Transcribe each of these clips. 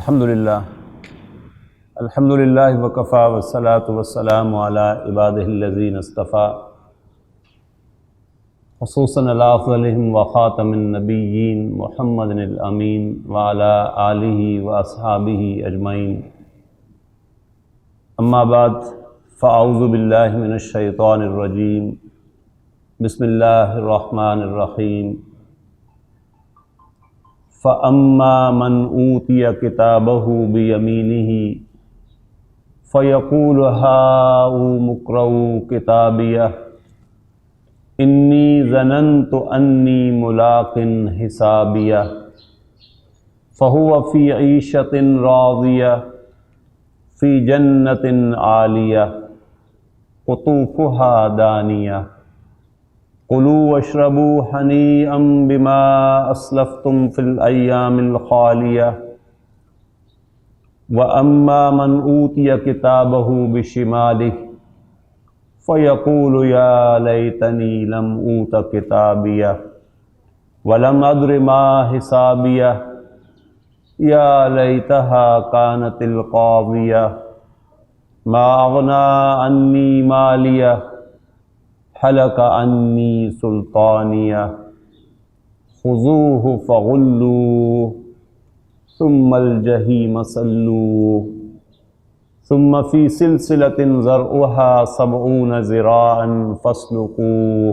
الحمدللہ وکفیٰ والصلاة والسلام علی عبادہ الذین اصطفیٰ خصوصاً علی افضلہم وخاتم النبیین محمد الامین وعلی آلہ واصحابہ اجمعین اما بعد فاعوذ باللہ من الشیطان الرجیم بسم اللہ الرحمن الرحیم فَأَمَّا مَنْ أُوتِيَ كِتَابَهُ بِيَمِينِهِ فَيَقُولُ هَاؤُمُ اقْرَءُوا كِتَابِيَهْ إِنِّي ظَنَنْتُ أَنِّي مُلَاقٍ حِسَابِيَهْ فَهُوَ فِي عِيشَةٍ رَاضِيَةٍ فِي جَنَّةٍ عَالِيَةٍ قُطُوفُهَا دَانِيَةٌ كُلُوا واشربوا ہنیئا بما اسلفتم فی الایام الخالیہ واما من اوتی کتابہ بشمالہ فیقول یا لیتنی لم اوت کتابیہ ولم ادر ما حسابیہ یا لیتہا کانت القاضیہ ما اغنی عنی مالیہ حلق عنی سلطانیہ خذوہ فغلوہ ثم الجحیم صلوہ ثم فی سلسلۃ ذرعہا 70 ذراعا فاسلکوہ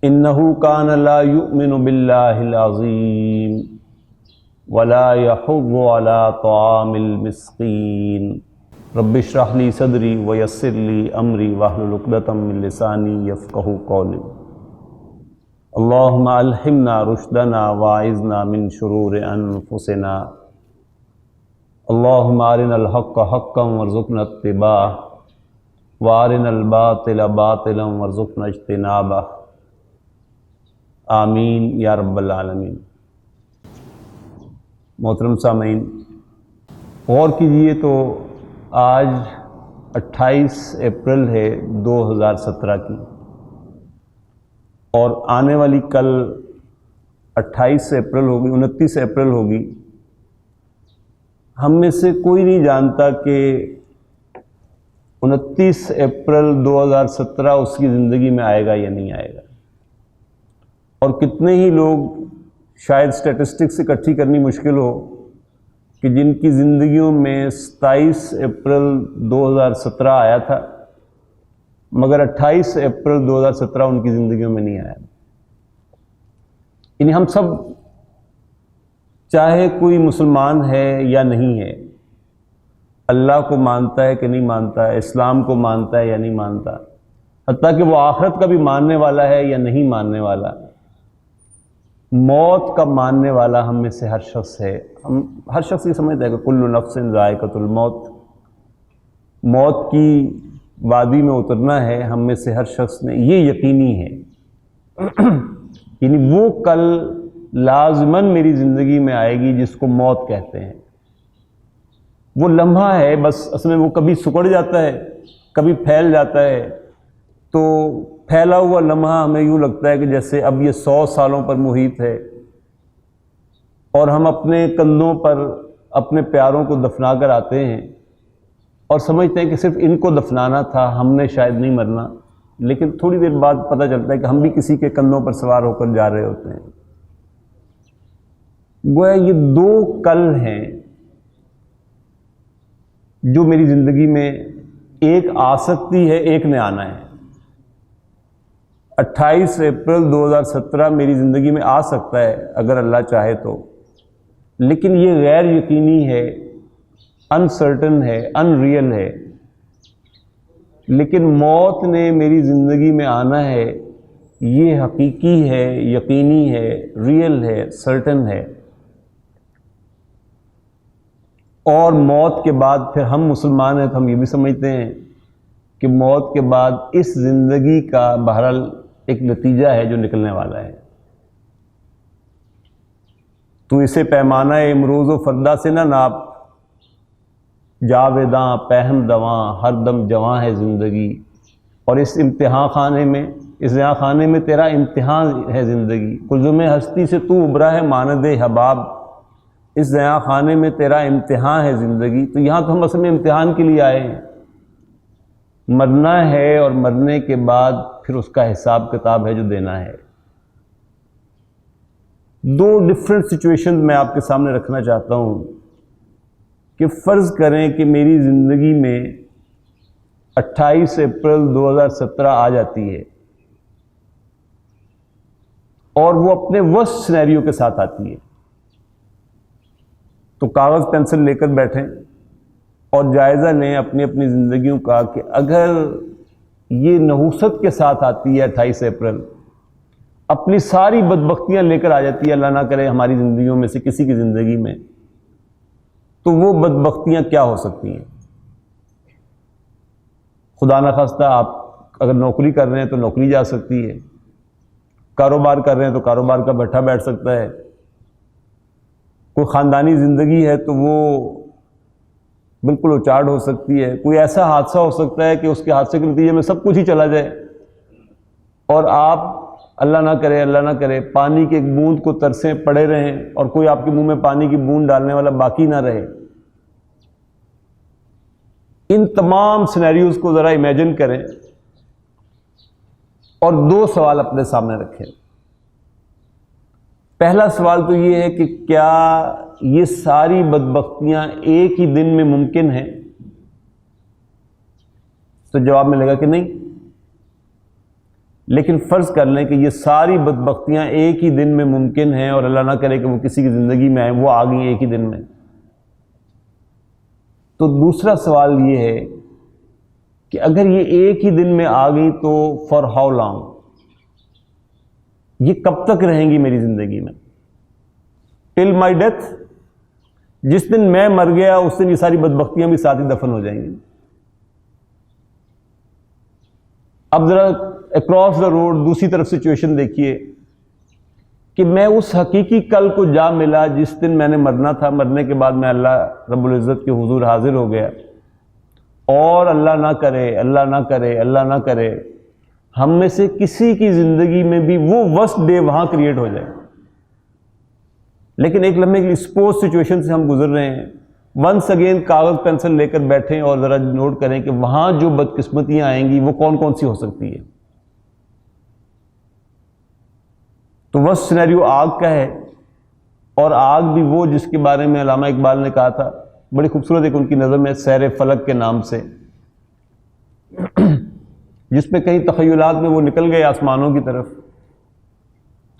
انہ کان لا یؤمن باللہ العظیم ولا یحض علی طعام المسکین رب اشرح لی صدری ویسر لی امری واحلل عقدۃ من لسانی یفقہوا قولی اللہم الہمنا رشدنا واعذنا من شرور انفسنا اللہم ارنا الحق حقا وارزقنا اتباعہ وارنا الباطل باطلا وارزقنا اجتنابہ آمین یا رب العالمین۔ محترم سامعین، غور کیجئے تو آج 28 اپریل ہے 2017 کی، اور آنے والی کل 28 اپریل ہوگی، 29 اپریل ہوگی۔ ہم میں سے کوئی نہیں جانتا کہ 29 اپریل 2017 اس کی زندگی میں آئے گا یا نہیں آئے گا، اور کتنے ہی لوگ، شاید سٹیٹسٹکس اکٹھی کرنی مشکل ہو، کہ جن کی زندگیوں میں 27 اپریل 2017 آیا تھا مگر 28 اپریل 2017 ان کی زندگیوں میں نہیں آیا۔ یعنی ہم سب، چاہے کوئی مسلمان ہے یا نہیں ہے، اللہ کو مانتا ہے کہ نہیں مانتا ہے، اسلام کو مانتا ہے یا نہیں مانتا، حتیٰ کہ وہ آخرت کا بھی ماننے والا ہے یا نہیں ماننے والا، موت کا ماننے والا ہم میں سے ہر شخص ہے۔ ہم ہر شخص یہ سمجھتا ہے کہ کل نفس ذائقۃ الموت، موت کی وادی میں اترنا ہے، ہم میں سے ہر شخص نے یہ یقینی ہے۔ یعنی وہ کل لازماً میری زندگی میں آئے گی جس کو موت کہتے ہیں۔ وہ لمحہ ہے، بس اصل میں وہ کبھی سکڑ جاتا ہے، کبھی پھیل جاتا ہے، تو پھیلا ہوا لمحہ ہمیں یوں لگتا ہے کہ جیسے اب یہ 100 سالوں پر محیط ہے، اور ہم اپنے کندھوں پر اپنے پیاروں کو دفنا کر آتے ہیں اور سمجھتے ہیں کہ صرف ان کو دفنانا تھا، ہم نے شاید نہیں مرنا، لیکن تھوڑی دیر بعد پتہ چلتا ہے کہ ہم بھی کسی کے کندھوں پر سوار ہو کر جا رہے ہوتے ہیں۔ گویا یہ دو کل ہیں جو میری زندگی میں ایک آ سکتی ہے، ایک نے آنا ہے۔ 28 اپریل 2017 میری زندگی میں آ سکتا ہے اگر اللہ چاہے تو، لیکن یہ غیر یقینی ہے، انسرٹن ہے، ان ریئل ہے۔ لیکن موت نے میری زندگی میں آنا ہے، یہ حقیقی ہے، یقینی ہے، ریئل ہے، سرٹن ہے۔ اور موت کے بعد پھر ہم مسلمان ہیں تو ہم یہ بھی سمجھتے ہیں کہ موت کے بعد اس زندگی کا بہرحال ایک نتیجہ ہے جو نکلنے والا ہے۔ تو اسے پیمانہ امروز و فردا سے نہ ناپ، جاویداں پہم دواں ہر دم جواں ہے زندگی، اور اس امتحان خانے میں تیرا امتحان ہے زندگی۔ کلزم ہستی سے تو ابھرا ہے ماند حباب، اس ضیاء خانے میں تیرا امتحان ہے زندگی. تو یہاں تو ہم اصل میں امتحان کے لیے آئے ہیں. مرنا ہے اور مرنے کے بعد پھر اس کا حساب کتاب ہے جو دینا ہے. دو ڈفرینٹ سچویشن میں آپ کے سامنے رکھنا چاہتا ہوں کہ فرض کریں کہ میری زندگی میں 28 اپریل 2017 آ جاتی ہے اور وہ اپنے ورسٹ سینیریو کے ساتھ آتی ہے. تو کاغذ پینسل لے کر بیٹھیں اور جائزہ لیں اپنی اپنی زندگیوں کا کہ اگر یہ نحوست کے ساتھ آتی ہے 28 اپریل، اپنی ساری بدبختیاں لے کر آ جاتی ہے، اللہ نہ کرے ہماری زندگیوں میں سے کسی کی زندگی میں، تو وہ بدبختیاں کیا ہو سکتی ہیں؟ خدا نخواستہ آپ اگر نوکری کر رہے ہیں تو نوکری جا سکتی ہے، کاروبار کر رہے ہیں تو کاروبار کا بٹھا بیٹھ سکتا ہے، کوئی خاندانی زندگی ہے تو وہ بالکل اچاٹ ہو سکتی ہے، کوئی ایسا حادثہ ہو سکتا ہے کہ اس کے حادثے کے نتیجے میں سب کچھ ہی چلا جائے اور آپ اللہ نہ کرے پانی کے ایک بوند کو ترسیں پڑے رہیں اور کوئی آپ کے منہ میں پانی کی بوند ڈالنے والا باقی نہ رہے. ان تمام سینیریوز کو ذرا امیجن کریں اور دو سوال اپنے سامنے رکھیں. پہلا سوال تو یہ ہے کہ کیا یہ ساری بدبختیاں ایک ہی دن میں ممکن ہیں؟ تو جواب ملے گا کہ نہیں. لیکن فرض کر لیں کہ یہ ساری بدبختیاں ایک ہی دن میں ممکن ہیں اور اللہ نہ کرے کہ وہ کسی کی زندگی میں آئیں، وہ آ گئی ایک ہی دن میں. تو دوسرا سوال یہ ہے کہ اگر یہ ایک ہی دن میں آ گئی تو فار ہاؤ لانگ، یہ کب تک رہیں گی میری زندگی میں؟ ٹل مائی ڈیتھ. جس دن میں مر گیا اس دن یہ ساری بدبختیاں بھی ساتھ ہی دفن ہو جائیں گی. اب ذرا اکراس دا روڈ دوسری طرف سچویشن دیکھیے کہ میں اس حقیقی کل کو جا ملا جس دن میں نے مرنا تھا. مرنے کے بعد میں اللہ رب العزت کے حضور حاضر ہو گیا اور اللہ نہ کرے ہم میں سے کسی کی زندگی میں بھی وہ ورسٹ ڈے وہاں کریٹ ہو جائے. لیکن ایک لمحے کی سپوز سچویشن سے ہم گزر رہے ہیں. ونس اگین کاغذ پینسل لے کر بیٹھیں اور ذرا نوٹ کریں کہ وہاں جو بدقسمتیاں آئیں گی وہ کون کون سی ہو سکتی ہے. تو ورسٹ سینیریو آگ کا ہے، اور آگ بھی وہ جس کے بارے میں علامہ اقبال نے کہا تھا، بڑی خوبصورت ایک ان کی نظم ہے سیر فلک کے نام سے، جس میں کئی تخیلات میں وہ نکل گئے آسمانوں کی طرف.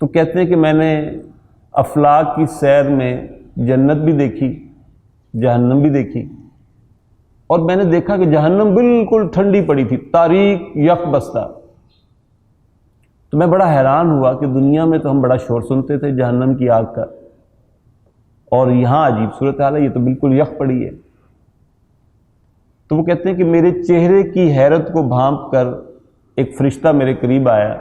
تو کہتے ہیں کہ میں نے افلاک کی سیر میں جنت بھی دیکھی، جہنم بھی دیکھی، اور میں نے دیکھا کہ جہنم بالکل ٹھنڈی پڑی تھی، تاریک یک بستہ. تو میں بڑا حیران ہوا کہ دنیا میں تو ہم بڑا شور سنتے تھے جہنم کی آگ کا، اور یہاں عجیب صورتحال ہے، یہ تو بالکل یک پڑی ہے. تو وہ کہتے ہیں کہ میرے چہرے کی حیرت کو بھانپ کر ایک فرشتہ میرے قریب آیا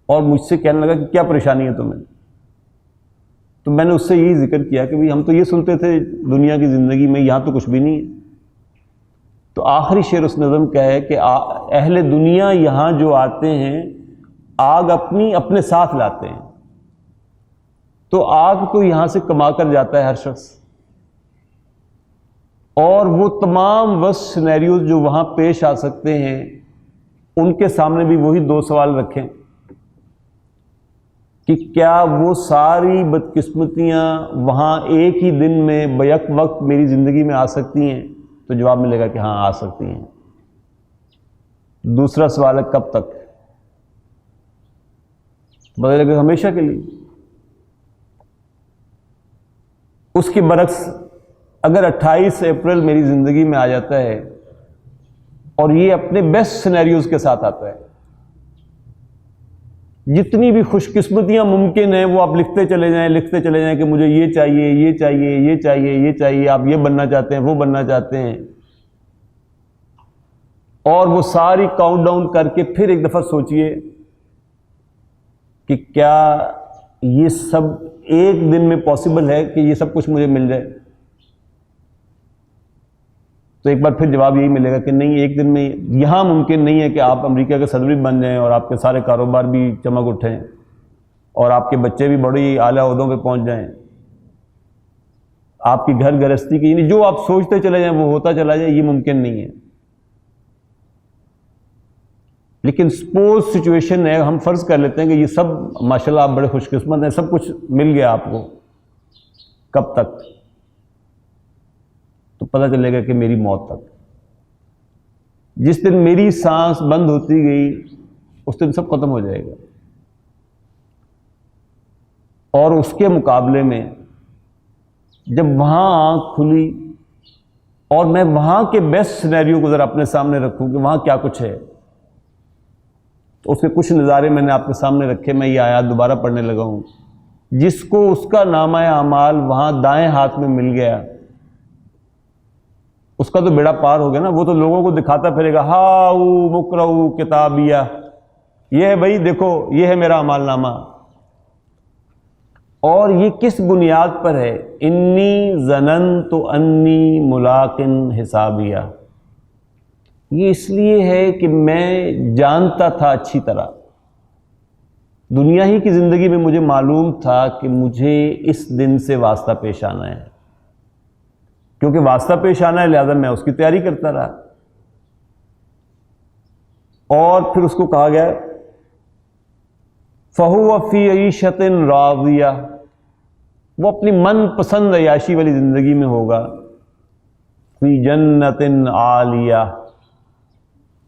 اور مجھ سے کہنے لگا کہ کیا پریشانی ہے تمہیں؟ تو میں نے اس سے یہی ذکر کیا کہ ہم تو یہ سنتے تھے دنیا کی زندگی میں، یہاں تو کچھ بھی نہیں ہے. تو آخری شعر اس نظم کا ہے کہ اہل دنیا یہاں جو آتے ہیں آگ اپنے ساتھ لاتے ہیں. تو آگ تو یہاں سے کما کر جاتا ہے ہر شخص، اور وہ تمام ورسٹ سینیریوز جو وہاں پیش آ سکتے ہیں ان کے سامنے بھی وہی دو سوال رکھیں کہ کیا وہ ساری بدقسمتیاں وہاں ایک ہی دن میں بیک وقت میری زندگی میں آ سکتی ہیں؟ تو جواب ملے گا کہ ہاں آ سکتی ہیں. دوسرا سوال ہے کب تک؟ بدلے گا ہمیشہ کے لیے. اس کے برعکس اگر 28 اپریل میری زندگی میں آ جاتا ہے اور یہ اپنے بیسٹ سینیریوز کے ساتھ آتا ہے، جتنی بھی خوش قسمتیاں ممکن ہیں وہ آپ لکھتے چلے جائیں کہ مجھے یہ چاہیے، یہ چاہیے، یہ چاہیے، یہ چاہیے، آپ یہ بننا چاہتے ہیں، وہ بننا چاہتے ہیں، اور وہ ساری کاؤنٹ ڈاؤن کر کے پھر ایک دفعہ سوچئے کہ کیا یہ سب ایک دن میں پاسبل ہے کہ یہ سب کچھ مجھے مل جائے؟ تو ایک بار پھر جواب یہی ملے گا کہ نہیں، ایک دن میں یہاں ممکن نہیں ہے کہ آپ امریکہ کے صدر بھی بن جائیں اور آپ کے سارے کاروبار بھی چمک اٹھیں اور آپ کے بچے بھی بڑی اعلیٰ عہدوں پہ پہنچ جائیں. آپ کی گھر گرہستی کی، یعنی جو آپ سوچتے چلے جائیں وہ ہوتا چلا جائے، یہ ممکن نہیں ہے۔ لیکن سپوز سچویشن ہے، ہم فرض کر لیتے ہیں کہ یہ سب ماشاءاللہ آپ بڑے خوش قسمت ہیں، سب کچھ مل گیا آپ کو، کب تک؟ تو پتہ چلے گا کہ میری موت تک۔ جس دن میری سانس بند ہوتی گئی اس دن سب ختم ہو جائے گا۔ اور اس کے مقابلے میں جب وہاں آنکھ کھلی اور میں وہاں کے بیسٹ سینیریو کو ذرا اپنے سامنے رکھوں کہ وہاں کیا کچھ ہے، تو اس کے کچھ نظارے میں نے آپ کے سامنے رکھے۔ میں یہ آیات دوبارہ پڑھنے لگا ہوں۔ جس کو اس کا نامہ اعمال وہاں دائیں ہاتھ میں مل گیا، اس کا تو بیڑا پار ہو گیا نا۔ وہ تو لوگوں کو دکھاتا پھرے گا، ہاؤ مقرؤ کتابیہ، یہ ہے بھائی دیکھو، یہ ہے میرا اعمال نامہ۔ اور یہ کس بنیاد پر ہے؟ انی ظننت انی ملاق حسابیہ، یہ اس لیے ہے کہ میں جانتا تھا اچھی طرح، دنیا ہی کی زندگی میں مجھے معلوم تھا کہ مجھے اس دن سے واسطہ پیش آنا ہے، کیونکہ واسطہ پیش آنا ہے لہذا میں اس کی تیاری کرتا رہا۔ اور پھر اس کو کہا گیا فَهُوَ فِي عِيشَةٍ رَاضِيَةٍ، وہ اپنی من پسند عیاشی والی زندگی میں ہوگا، فِي جَنَّةٍ عَالِيَةٍ،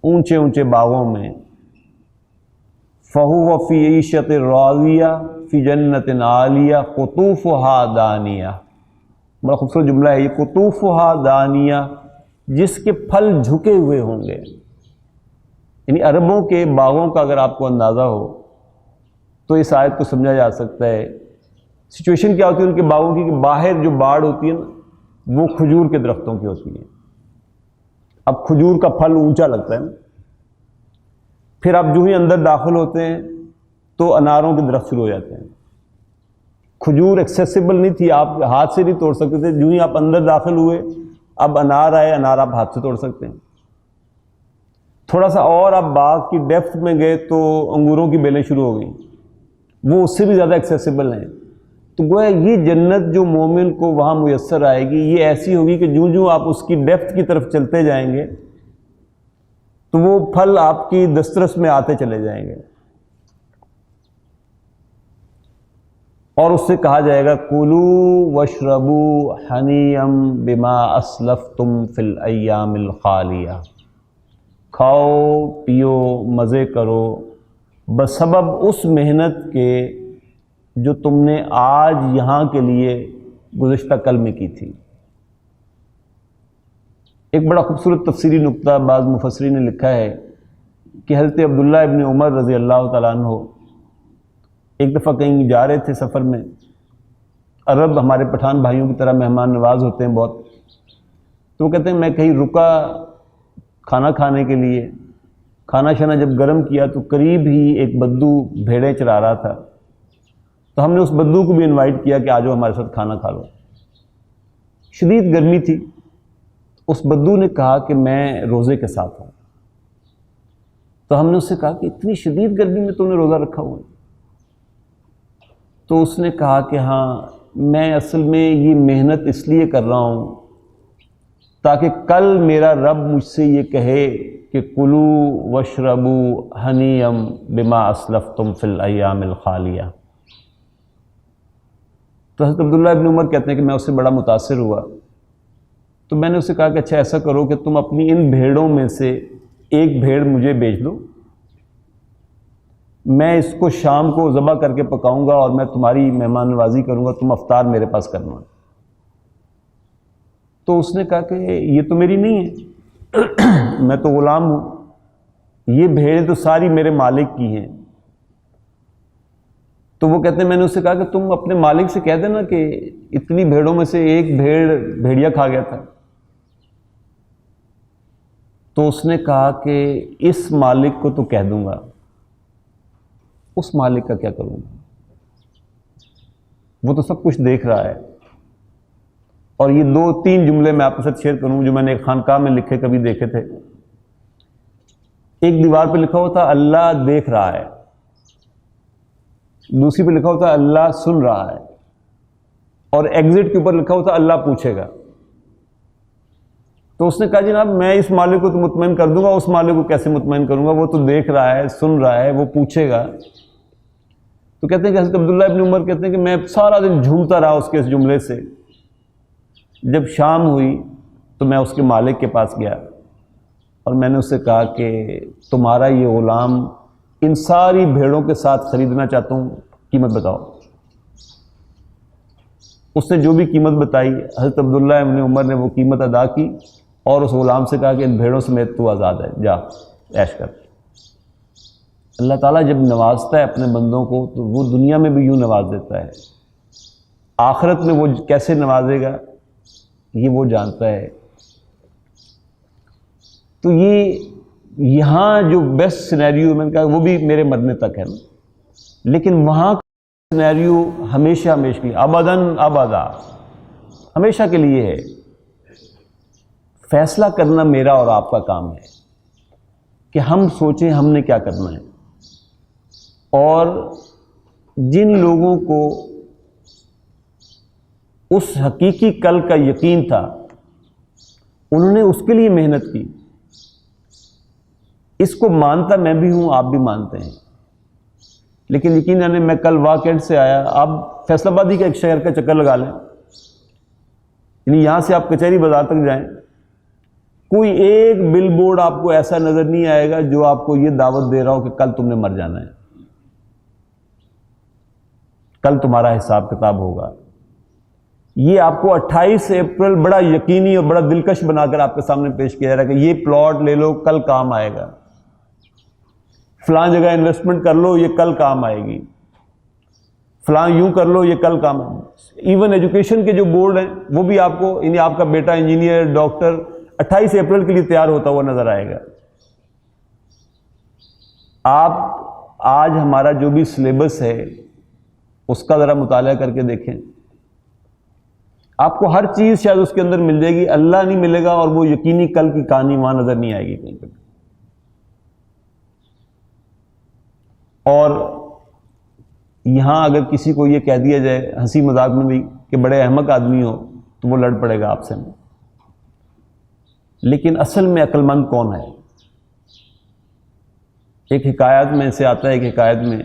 اونچے اونچے باغوں میں، فَهُوَ فِي عِيشَةٍ رَاضِيَةٍ فِي جَنَّةٍ عَالِيَةٍ قُطُوفُهَا دَانِيَةٍ۔ بڑا خوبصورت جملہ ہے یہ، قطوفها دانیہ، جس کے پھل جھکے ہوئے ہوں گے۔ یعنی عربوں کے باغوں کا اگر آپ کو اندازہ ہو تو اس آیت کو سمجھا جا سکتا ہے۔ سچویشن کیا ہوتی ہے ان کے باغوں کی کہ باہر جو باڑ ہوتی ہے نا وہ کھجور کے درختوں کی ہوتی ہے۔ اب کھجور کا پھل اونچا لگتا ہے نا، پھر آپ جو ہی اندر داخل ہوتے ہیں تو اناروں کے درخت شروع ہو جاتے ہیں۔ کھجور ایکسیسیبل نہیں تھی، آپ ہاتھ سے نہیں توڑ سکتے تھے، جو ہی آپ اندر داخل ہوئے اب انار آئے، انار آپ ہاتھ سے توڑ سکتے ہیں۔ تھوڑا سا اور آپ باغ کی ڈیپتھ میں گئے تو انگوروں کی بیلیں شروع ہو گئیں، وہ اس سے بھی زیادہ ایکسیسیبل ہیں۔ تو گویا یہ جنت جو مومن کو وہاں میسر آئے گی یہ ایسی ہوگی کہ جوں جوں آپ اس کی ڈیپتھ کی طرف چلتے جائیں گے تو وہ پھل آپ کی دسترس میں آتے چلے جائیں گے۔ اور اس سے کہا جائے گا کُلُوا واشربوا حنیئا بما اسلفتم فی الایام الخالیہ، کھاؤ پیو مزے کرو بسبب اس محنت کے جو تم نے آج یہاں کے لیے گزشتہ کل میں کی تھی۔ ایک بڑا خوبصورت تفسیری نقطہ بعض مفسرین نے لکھا ہے کہ حضرت عبداللہ ابن عمر رضی اللہ تعالیٰ عنہ ایک دفعہ کہیں جا رہے تھے سفر میں۔ عرب ہمارے پٹھان بھائیوں کی طرح مہمان نواز ہوتے ہیں بہت، تو وہ کہتے ہیں میں کہیں رکا کھانا کھانے کے لیے، کھانا شانا جب گرم کیا تو قریب ہی ایک بدو بھیڑیں چرا رہا تھا، تو ہم نے اس بدو کو بھی انوائٹ کیا کہ آجو ہمارے ساتھ کھانا کھا لو۔ شدید گرمی تھی، اس بدو نے کہا کہ میں روزے کے ساتھ ہوں۔ تو ہم نے اس سے کہا کہ اتنی شدید گرمی میں تم نے روزہ رکھا ہوا ہے؟ تو اس نے کہا کہ ہاں میں اصل میں یہ محنت اس لیے کر رہا ہوں تاکہ کل میرا رب مجھ سے یہ کہے کہ کلوا واشربوا حنیئا بما اسلفتم فی الایام الخالیہ۔ تو حضرت عبداللہ ابن عمر کہتے ہیں کہ میں اس سے بڑا متاثر ہوا، تو میں نے اسے کہا کہ اچھا ایسا کرو کہ تم اپنی ان بھیڑوں میں سے ایک بھیڑ مجھے بیچ دو، میں اس کو شام کو ذبح کر کے پکاؤں گا اور میں تمہاری مہمان نوازی کروں گا، تم افطار میرے پاس کرنا۔ تو اس نے کہا کہ یہ تو میری نہیں ہے، میں تو غلام ہوں، یہ بھیڑیں تو ساری میرے مالک کی ہیں۔ تو وہ کہتے ہیں میں نے اس سے کہا کہ تم اپنے مالک سے کہہ دینا کہ اتنی بھیڑوں میں سے ایک بھیڑیا کھا گیا تھا۔ تو اس نے کہا کہ اس مالک کو تو کہہ دوں گا، اس مالک کا کیا کروں گا، وہ تو سب کچھ دیکھ رہا ہے۔ اور یہ 2-3 جملے میں آپ کے ساتھ شیئر کروں جو میں نے ایک خانقاہ میں لکھے کبھی دیکھے تھے۔ ایک دیوار پہ لکھا ہوا تھا اللہ دیکھ رہا ہے، دوسری پہ لکھا ہوتا ہے اللہ سن رہا ہے، اور ایگزٹ کے اوپر لکھا ہوا تھا اللہ پوچھے گا. تو اس نے کہا جناب میں اس مالک کو تو مطمئن کر دوں گا, اس مالک کو کیسے مطمئن کروں گا, وہ تو دیکھ رہا ہے, سن رہا ہے, وہ پوچھے گا. تو کہتے ہیں کہ حضرت عبداللہ ابن عمر کہتے ہیں کہ میں سارا دن جھومتا رہا اس کے اس جملے سے. جب شام ہوئی تو میں اس کے مالک کے پاس گیا اور میں نے اس سے کہا کہ تمہارا یہ غلام ان ساری بھیڑوں کے ساتھ خریدنا چاہتا ہوں, قیمت بتاؤ. اس نے جو بھی قیمت بتائی, حضرت عبداللہ ابن عمر نے وہ قیمت ادا کی اور اس غلام سے کہا کہ ان بھیڑوں سمیت تو آزاد ہے, جا عیش کر. اللہ تعالیٰ جب نوازتا ہے اپنے بندوں کو تو وہ دنیا میں بھی یوں نواز دیتا ہے, آخرت میں وہ کیسے نوازے گا یہ وہ جانتا ہے. تو یہ یہاں جو بیسٹ سینیریو میں نے کہا وہ بھی میرے مرنے تک ہے نا, لیکن وہاں کا سینیریو ہمیشہ ہمیشہ کے لیے, ابداً ابدا, ہمیشہ کے لیے ہے. فیصلہ کرنا میرا اور آپ کا کام ہے کہ ہم سوچیں ہم نے کیا کرنا ہے. اور جن لوگوں کو اس حقیقی کل کا یقین تھا انہوں نے اس کے لیے محنت کی. اس کو مانتا میں بھی ہوں, آپ بھی مانتے ہیں, لیکن یقین جانے میں کل واقعہ سے آیا, آپ فیصل آبادی کا ایک شہر کا چکر لگا لیں, یعنی یہاں سے آپ کچہری بازار تک جائیں, کوئی ایک بل بورڈ آپ کو ایسا نظر نہیں آئے گا جو آپ کو یہ دعوت دے رہا ہو کہ کل تم نے مر جانا ہے, کل تمہارا حساب کتاب ہوگا. یہ آپ کو 28 اپریل بڑا یقینی اور بڑا دلکش بنا کر آپ کے سامنے پیش کیا جا رہا ہے کہ یہ پلاٹ لے لو کل کام آئے گا, فلاں جگہ انویسٹمنٹ کر لو یہ کل کام آئے گی, فلاں یوں کر لو یہ کل کام آئے گی. ایون ایجوکیشن کے جو بورڈ ہیں وہ بھی آپ کو, یعنی آپ کا بیٹا انجینئر ڈاکٹر 28 اپریل کے لیے تیار ہوتا ہوا نظر آئے گا. آپ آج ہمارا جو بھی سلیبس ہے اس کا ذرا مطالعہ کر کے دیکھیں, آپ کو ہر چیز شاید اس کے اندر مل جائے گی, اللہ نہیں ملے گا اور وہ یقینی کل کی کہانی وہاں نظر نہیں آئے گی کہیں پہ. اور یہاں اگر کسی کو یہ کہہ دیا جائے ہنسی مذاق میں بھی کہ بڑے احمق آدمی ہو تو وہ لڑ پڑے گا آپ سے, لیکن اصل میں عقل مند کون ہے؟ ایک حکایت میں سے آتا ہے, ایک حکایت میں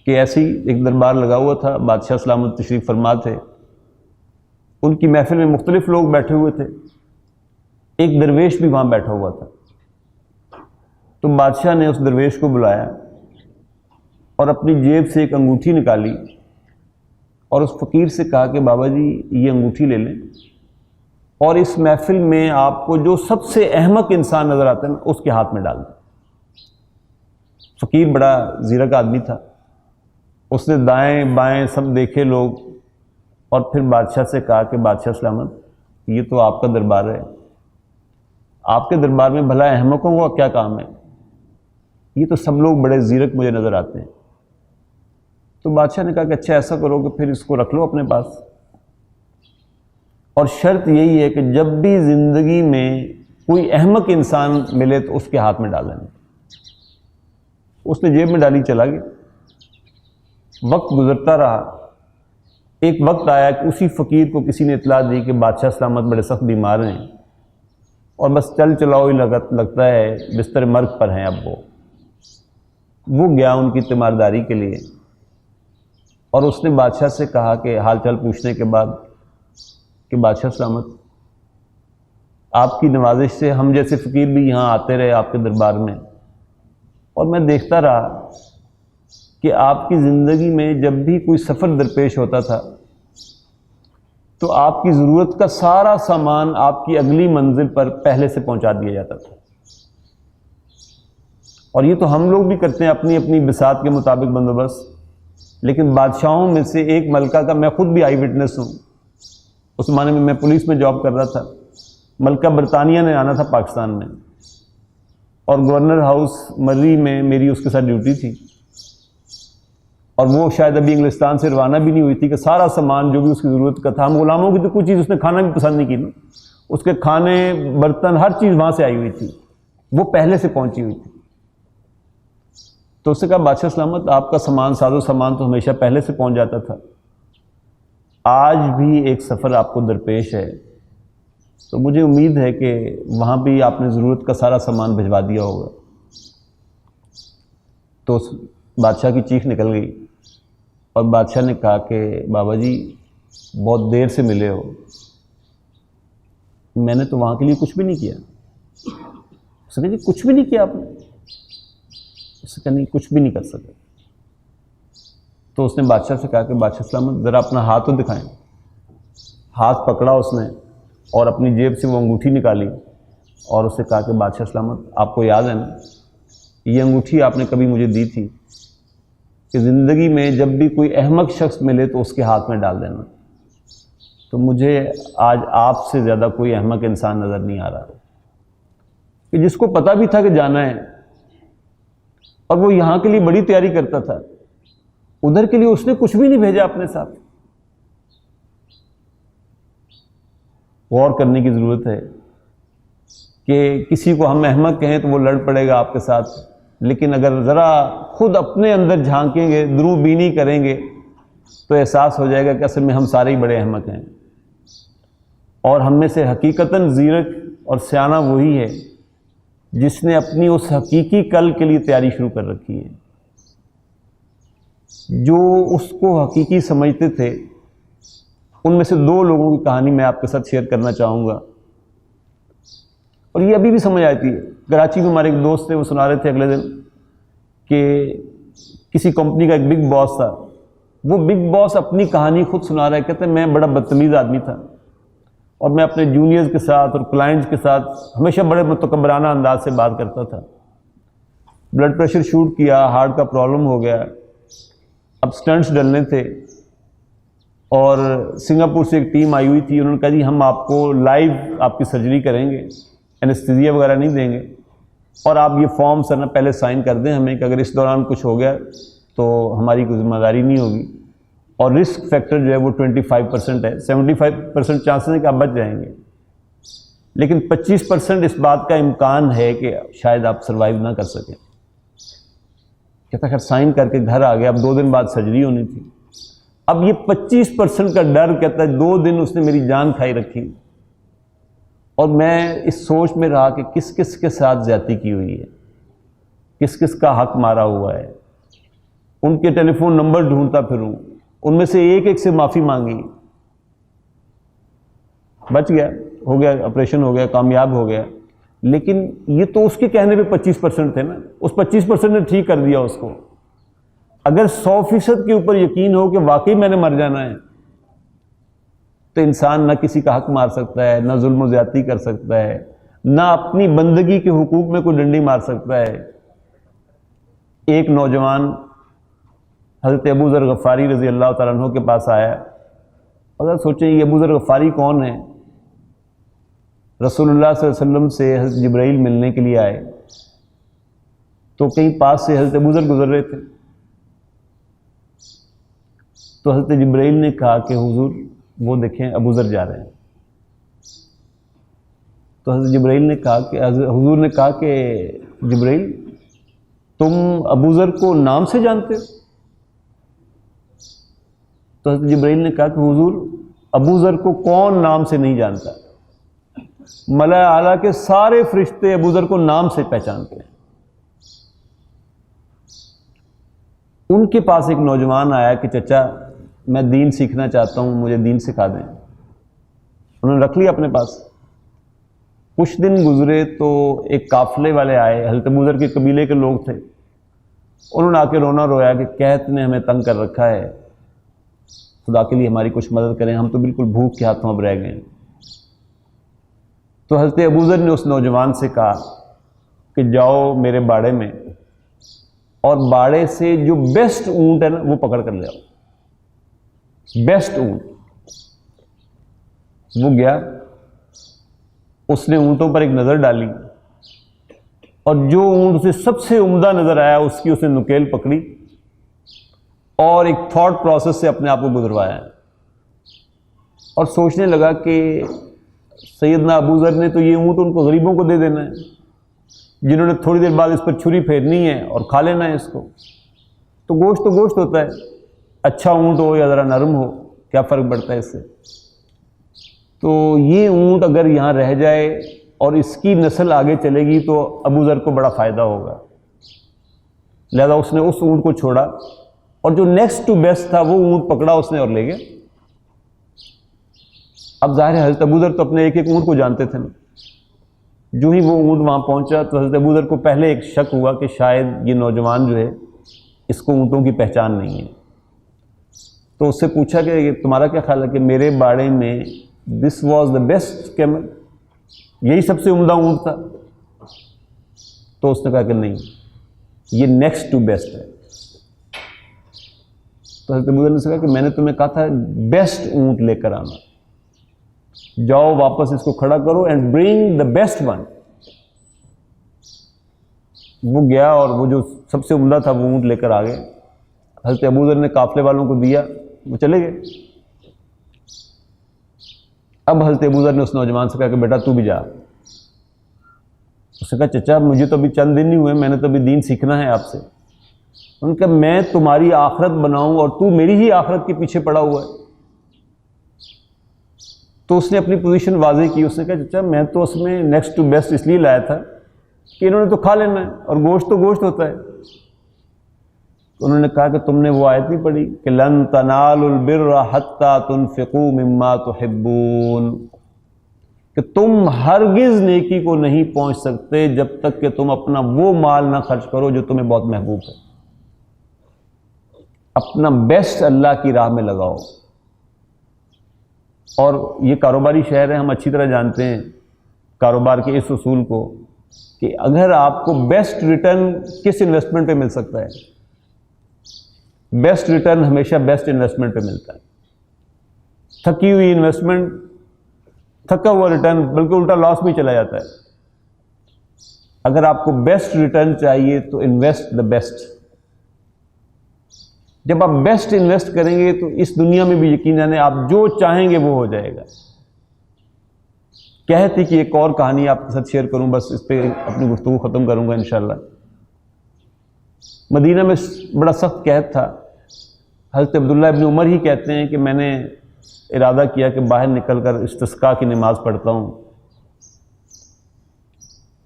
کہ ایسی ایک دربار لگا ہوا تھا, بادشاہ سلامت تشریف فرما تھے, ان کی محفل میں مختلف لوگ بیٹھے ہوئے تھے, ایک درویش بھی وہاں بیٹھا ہوا تھا. تو بادشاہ نے اس درویش کو بلایا اور اپنی جیب سے ایک انگوٹھی نکالی اور اس فقیر سے کہا کہ بابا جی یہ انگوٹھی لے لیں اور اس محفل میں آپ کو جو سب سے احمق انسان نظر آتا ہے اس کے ہاتھ میں ڈال دیں. فقیر بڑا زیرک آدمی تھا, اس نے دائیں بائیں سب دیکھے لوگ اور پھر بادشاہ سے کہا کہ بادشاہ سلامت یہ تو آپ کا دربار ہے, آپ کے دربار میں بھلا احمقوں کا کیا کام ہے, یہ تو سب لوگ بڑے زیرک مجھے نظر آتے ہیں. تو بادشاہ نے کہا کہ اچھا ایسا کرو کہ پھر اس کو رکھ لو اپنے پاس, اور شرط یہی ہے کہ جب بھی زندگی میں کوئی احمق انسان ملے تو اس کے ہاتھ میں ڈالیں. اس نے جیب میں ڈالی, چلا گیا. وقت گزرتا رہا, ایک وقت آیا کہ اسی فقیر کو کسی نے اطلاع دی کہ بادشاہ سلامت بڑے سخت بیمار ہیں اور بس چل چلاؤ ہی لگتا ہے, بستر مرگ پر ہیں. اب وہ گیا ان کی تیمارداری کے لیے اور اس نے بادشاہ سے کہا کہ حال چال پوچھنے کے بعد کہ بادشاہ سلامت آپ کی نوازش سے ہم جیسے فقیر بھی یہاں آتے رہے آپ کے دربار میں, اور میں دیکھتا رہا کہ آپ کی زندگی میں جب بھی کوئی سفر درپیش ہوتا تھا تو آپ کی ضرورت کا سارا سامان آپ کی اگلی منزل پر پہلے سے پہنچا دیا جاتا تھا. اور یہ تو ہم لوگ بھی کرتے ہیں اپنی اپنی بساط کے مطابق بندوبست, لیکن بادشاہوں میں سے ایک ملکہ کا میں خود بھی آئی وٹنس ہوں. اس زمانے میں میں پولیس میں جاب کر رہا تھا, ملکہ برطانیہ نے آنا تھا پاکستان میں, اور گورنر ہاؤس مری میں میری اس کے ساتھ ڈیوٹی تھی, اور وہ شاید ابھی انگلستان سے روانہ بھی نہیں ہوئی تھی کہ سارا سامان جو بھی اس کی ضرورت کا تھا, ہم غلاموں کی تو کوئی چیز اس نے کھانا بھی پسند نہیں کی نا, اس کے کھانے برتن ہر چیز وہاں سے آئی ہوئی تھی, وہ پہلے سے پہنچی ہوئی تھی. تو اس نے کہا بادشاہ سلامت آپ کا سامان ساز و سامان تو ہمیشہ پہلے سے پہنچ جاتا تھا, آج بھی ایک سفر آپ کو درپیش ہے، تو مجھے امید ہے کہ وہاں بھی آپ نے ضرورت کا سارا سامان بھجوا دیا ہوگا۔ تو بادشاہ کی چیخ نکل گئی اور بادشاہ نے کہا کہ بابا جی بہت دیر سے ملے ہو، میں نے تو وہاں کے لیے کچھ بھی نہیں کیا۔ اس نے کہا جی کچھ بھی نہیں کیا آپ نے؟ اس نے کہا نہیں کچھ بھی نہیں کر سکے۔ تو اس نے بادشاہ سے کہا کہ بادشاہ سلامت ذرا اپنا ہاتھ تو دکھائیں۔ ہاتھ پکڑا اس نے اور اپنی جیب سے وہ انگوٹھی نکالی اور اس سے کہا کہ بادشاہ سلامت آپ کو یاد ہے نا یہ انگوٹھی آپ نے کبھی مجھے دی تھی کہ زندگی میں جب بھی کوئی احمق شخص ملے تو اس کے ہاتھ میں ڈال دینا۔ تو مجھے آج آپ سے زیادہ کوئی احمق انسان نظر نہیں آ رہا کہ جس کو پتہ بھی تھا کہ جانا ہے اور وہ یہاں کے لیے بڑی تیاری کرتا تھا، ادھر کے لیے اس نے کچھ بھی نہیں بھیجا اپنے ساتھ۔ غور کرنے کی ضرورت ہے کہ کسی کو ہم احمق کہیں تو وہ لڑ پڑے گا آپ کے ساتھ، لیکن اگر ذرا خود اپنے اندر جھانکیں گے، درو بینی کریں گے تو احساس ہو جائے گا کہ اصل میں ہم سارے ہی بڑے احمق ہیں، اور ہم میں سے حقیقتاً زیرک اور سیانہ وہی ہے جس نے اپنی اس حقیقی کل کے لیے تیاری شروع کر رکھی ہے۔ جو اس کو حقیقی سمجھتے تھے ان میں سے دو لوگوں کی کہانی میں آپ کے ساتھ شیئر کرنا چاہوں گا، اور یہ ابھی بھی سمجھ آتی ہے۔ کراچی میں ہمارے ایک دوست تھے، وہ سنا رہے تھے اگلے دن کہ کسی کمپنی کا ایک بگ باس تھا، وہ بگ باس اپنی کہانی خود سنا رہا ہے، کہتے ہیں میں بڑا بدتمیز آدمی تھا اور میں اپنے جونیئرز کے ساتھ اور کلائنٹس کے ساتھ ہمیشہ بڑے متکبرانہ انداز سے بات کرتا تھا۔ بلڈ پریشر شوٹ کیا، ہارٹ کا پرابلم ہو گیا، اب سٹنٹس ڈلنے تھے، اور سنگاپور سے ایک ٹیم آئی ہوئی تھی، انہوں نے کہا جی ہم آپ کو لائیو آپ کی سرجری کریں گے، اینستھیزیا وغیرہ نہیں دیں گے، اور آپ یہ فارم سر نا پہلے سائن کر دیں ہمیں کہ اگر اس دوران کچھ ہو گیا تو ہماری کوئی ذمہ داری نہیں ہوگی، اور رسک فیکٹر جو ہے وہ 25% ہے، 75% چانسز ہیں کہ آپ بچ جائیں گے، لیکن 25% اس بات کا امکان ہے کہ شاید آپ سروائیو نہ کر سکیں۔ کہتا خیر سائن کر کے گھر آ گیا، اب 2 دن بعد سرجری ہونی تھی۔ اب یہ 25% کا ڈر، کہتا ہے 2 دن اس نے میری جان کھائی رکھی، اور میں اس سوچ میں رہا کہ کس کس کے ساتھ زیادتی کی ہوئی ہے، کس کس کا حق مارا ہوا ہے، ان کے ٹیلی فون نمبر ڈھونڈتا پھروں، ان میں سے ایک ایک سے معافی مانگی۔ بچ گیا، ہو گیا، آپریشن ہو گیا، کامیاب ہو گیا، لیکن یہ تو اس کے کہنے پہ 25% تھے نا، اس 25% نے ٹھیک کر دیا اس کو۔ اگر 100% کے اوپر یقین ہو کہ واقعی میں نے مر جانا ہے تو انسان نہ کسی کا حق مار سکتا ہے، نہ ظلم و زیادتی کر سکتا ہے، نہ اپنی بندگی کے حقوق میں کوئی ڈنڈی مار سکتا ہے۔ ایک نوجوان حضرت ابو ذر غفاری رضی اللہ تعالیٰ عنہ کے پاس آیا، اور سوچیں یہ ابو ذر غفاری کون ہے؟ رسول اللہ صلی اللہ علیہ وسلم سے حضرت جبرائیل ملنے کے لیے آئے، تو کہیں پاس سے حضرت ابو ذر گزر رہے تھے، تو حضرت جبرائیل نے کہا کہ حضور وہ دیکھیں ابو ذر جا رہے ہیں۔ تو حضرت جبرائیل نے کہا کہ حضور نے کہا کہ جبرائیل تم ابو ذر کو نام سے جانتے ہو؟ تو حضرت جبرائیل نے کہا کہ حضور ابو ذر کو کون نام سے نہیں جانتا؟ ملائے اعلیٰ کے سارے فرشتے ابو ذر کو نام سے پہچانتے ہیں۔ ان کے پاس ایک نوجوان آیا کہ چچا میں دین سیکھنا چاہتا ہوں، مجھے دین سکھا دیں۔ انہوں نے رکھ لیا اپنے پاس۔ کچھ دن گزرے تو ایک قافلے والے آئے، حضرت ابو ذر کے قبیلے کے لوگ تھے، انہوں نے آ کے رونا رویا کہ قحط نے ہمیں تنگ کر رکھا ہے، خدا کے لیے ہماری کچھ مدد کریں، ہم تو بالکل بھوک کے ہاتھوں اب رہ گئے ہیں۔ تو حضرت ابو ذر نے اس نوجوان سے کہا کہ جاؤ میرے باڑے میں اور باڑے سے جو بیسٹ اونٹ ہے نا وہ پکڑ کر لے آؤ، بیسٹ اونٹ۔ وہ گیا، اس نے اونٹوں پر ایک نظر ڈالی، اور جو اونٹ اسے سب سے عمدہ نظر آیا اس کی اس نے نکیل پکڑی اور ایک تھاٹ پروسیس سے اپنے آپ کو گزروایا، اور سوچنے لگا کہ سیدنا ابو ذر نے تو یہ اونٹ ان کو غریبوں کو دے دینا ہے، جنہوں نے تھوڑی دیر بعد اس پر چھری پھیرنی ہے اور کھا لینا ہے اس کو۔ تو گوشت ہوتا ہے، اچھا اونٹ ہو یا ذرا نرم ہو، کیا فرق پڑتا ہے اس سے؟ تو یہ اونٹ اگر یہاں رہ جائے اور اس کی نسل آگے چلے گی تو ابو ذر کو بڑا فائدہ ہوگا، لہذا اس نے اس اونٹ کو چھوڑا اور جو نیکسٹ ٹو بیسٹ تھا وہ اونٹ پکڑا اس نے اور لے گیا۔ اب ظاہر ہے حضرت ابو ذر تو اپنے ایک ایک اونٹ کو جانتے تھے نا، جو ہی وہ اونٹ وہاں پہنچا تو حضرت ابو ذر کو پہلے ایک شک ہوا کہ شاید یہ نوجوان جو ہے اس کو اونٹوں کی پہچان نہیں ہے، تو اس سے پوچھا کہ تمہارا کیا خیال ہے کہ میرے باڑے میں this was the best camel, یہی سب سے عمدہ اونٹ تھا؟ تو اس نے کہا کہ نہیں، یہ نیکسٹ ٹو بیسٹ ہے۔ تو حضرت ابو ذر نے کہا کہ میں نے تمہیں کہا تھا بیسٹ اونٹ لے کر آنا، جاؤ واپس اس کو کھڑا کرو and bring the best one. وہ گیا اور وہ جو سب سے عمدہ تھا وہ اونٹ لے کر آ گئے۔ حضرت ابو ذر نے قافلے والوں کو دیا، وہ چلے گئے۔ اب حضرت ابو ذر نے اس نوجوان سے کہا کہ بیٹا تو بھی جا۔ اس نے کہا چچا مجھے تو ابھی چند دن نہیں ہوئے، میں نے تو ابھی دین سیکھنا ہے آپ سے۔ ان نے کہا میں تمہاری آخرت بناؤں اور تو میری ہی آخرت کے پیچھے پڑا ہوا ہے۔ تو اس نے اپنی پوزیشن واضح کی، اس نے کہا چچا میں تو اس میں نیکسٹ ٹو بیسٹ اس لیے لایا تھا کہ انہوں نے تو کھا لینا ہے اور گوشت تو گوشت ہوتا ہے۔ تو انہوں نے کہا کہ تم نے وہ آیت نہیں پڑھی کہ لن تنالوا البر حتی تنفقوا مما تحبون، کہ تم ہرگز نیکی کو نہیں پہنچ سکتے جب تک کہ تم اپنا وہ مال نہ خرچ کرو جو تمہیں بہت محبوب ہے۔ اپنا بیسٹ اللہ کی راہ میں لگاؤ۔ اور یہ کاروباری شہر ہے، ہم اچھی طرح جانتے ہیں کاروبار کے اس اصول کو کہ اگر آپ کو بیسٹ ریٹرن کس انویسٹمنٹ پہ مل سکتا ہے؟ بیسٹ ریٹرن ہمیشہ بیسٹ انویسٹمنٹ پہ ملتا ہے۔ تھکی ہوئی انویسٹمنٹ، تھکا ہوا ریٹرن بلکہ الٹا لاس میں چلا جاتا ہے۔ اگر آپ کو بیسٹ ریٹرن چاہیے تو انویسٹ دا بیسٹ۔ جب آپ بیسٹ انویسٹ کریں گے تو اس دنیا میں بھی یقیناً آپ جو چاہیں گے وہ ہو جائے گا۔ کہتی کہ ایک اور کہانی آپ کے ساتھ شیئر کروں، بس اس پہ اپنی گفتگو ختم کروں گا انشاءاللہ۔ مدینہ میں بڑا سخت قحط تھا۔ حضرت عبداللہ ابن عمر ہی کہتے ہیں کہ میں نے ارادہ کیا کہ باہر نکل کر استسقاء کی نماز پڑھتا ہوں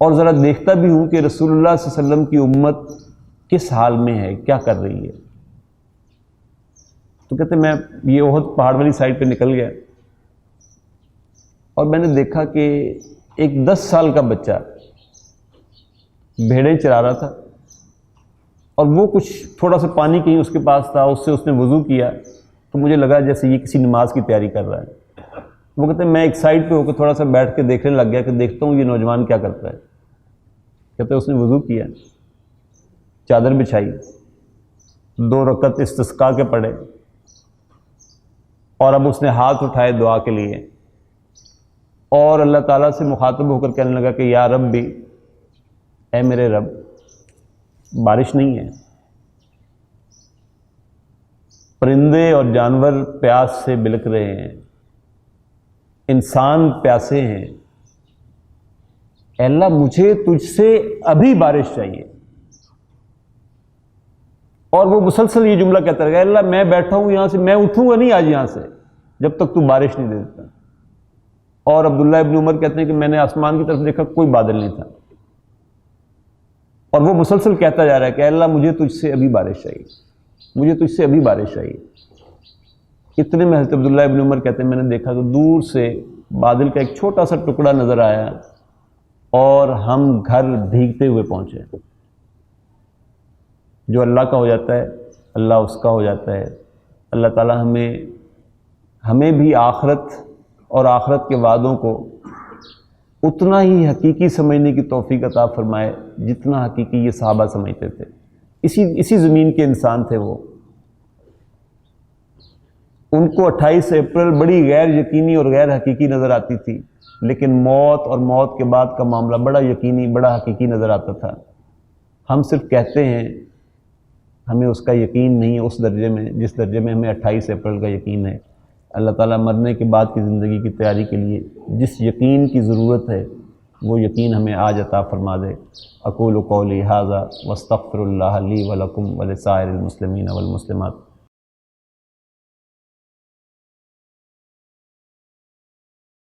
اور ذرا دیکھتا بھی ہوں کہ رسول اللہ صلی اللہ علیہ وسلم کی امت کس حال میں ہے، کیا کر رہی ہے۔ تو کہتے میں یہ احد پہاڑ والی سائڈ پہ نکل گیا اور میں نے دیکھا کہ ایک 10 سال کا بچہ بھیڑیں چرا رہا تھا اور وہ کچھ تھوڑا سا پانی کہیں اس کے پاس تھا، اس سے اس نے وضو کیا تو مجھے لگا جیسے یہ کسی نماز کی تیاری کر رہا ہے۔ وہ کہتے ہیں میں ایک سائڈ پہ ہو کے تھوڑا سا بیٹھ کے دیکھنے لگ گیا کہ دیکھتا ہوں یہ نوجوان کیا کرتا ہے۔ کہتے ہیں اس نے وضو کیا، چادر بچھائی، 2 رکعت استسقاء کے پڑھے اور اب اس نے ہاتھ اٹھائے دعا کے لیے اور اللہ تعالیٰ سے مخاطب ہو کر کہنے لگا کہ یا رب بھی، اے میرے رب بارش نہیں ہے، پرندے اور جانور پیاس سے بلک رہے ہیں، انسان پیاسے ہیں، اے اللہ مجھے تجھ سے ابھی بارش چاہیے۔ اور وہ مسلسل یہ جملہ کہتا رہا، اے اللہ میں بیٹھا ہوں یہاں سے، میں اٹھوں گا نہیں آج یہاں سے جب تک تو بارش نہیں دے دیتا۔ اور عبداللہ ابن عمر کہتے ہیں کہ میں نے آسمان کی طرف دیکھا، کوئی بادل نہیں تھا اور وہ مسلسل کہتا جا رہا ہے کہ اے اللہ مجھے تجھ سے ابھی بارش چاہیے، مجھے تجھ سے ابھی بارش چاہیے۔ اتنے میں حضرت عبداللہ ابن عمر کہتے ہیں میں نے دیکھا کہ دور سے بادل کا ایک چھوٹا سا ٹکڑا نظر آیا اور ہم گھر بھیگتے ہوئے پہنچے۔ جو اللہ کا ہو جاتا ہے اللہ اس کا ہو جاتا ہے۔ اللہ تعالیٰ ہمیں بھی آخرت اور آخرت کے وعدوں کو اتنا ہی حقیقی سمجھنے کی توفیق عطا فرمائے جتنا حقیقی یہ صحابہ سمجھتے تھے۔ اسی زمین کے انسان تھے وہ۔ ان کو 28 اپریل بڑی غیر یقینی اور غیر حقیقی نظر آتی تھی، لیکن موت اور موت کے بعد کا معاملہ بڑا یقینی، بڑا حقیقی نظر آتا تھا۔ ہم صرف کہتے ہیں، ہمیں اس کا یقین نہیں ہے اس درجے میں جس درجے میں ہمیں 28 اپریل کا یقین ہے۔ اللہ تعالیٰ مرنے کے بعد کی زندگی کی تیاری کے لیے جس یقین کی ضرورت ہے وہ یقین ہمیں آج عطا فرما دے۔ اقول قولی ھذا واستغفر اللہ لی ولکم ولسائر المسلمین والمسلمات۔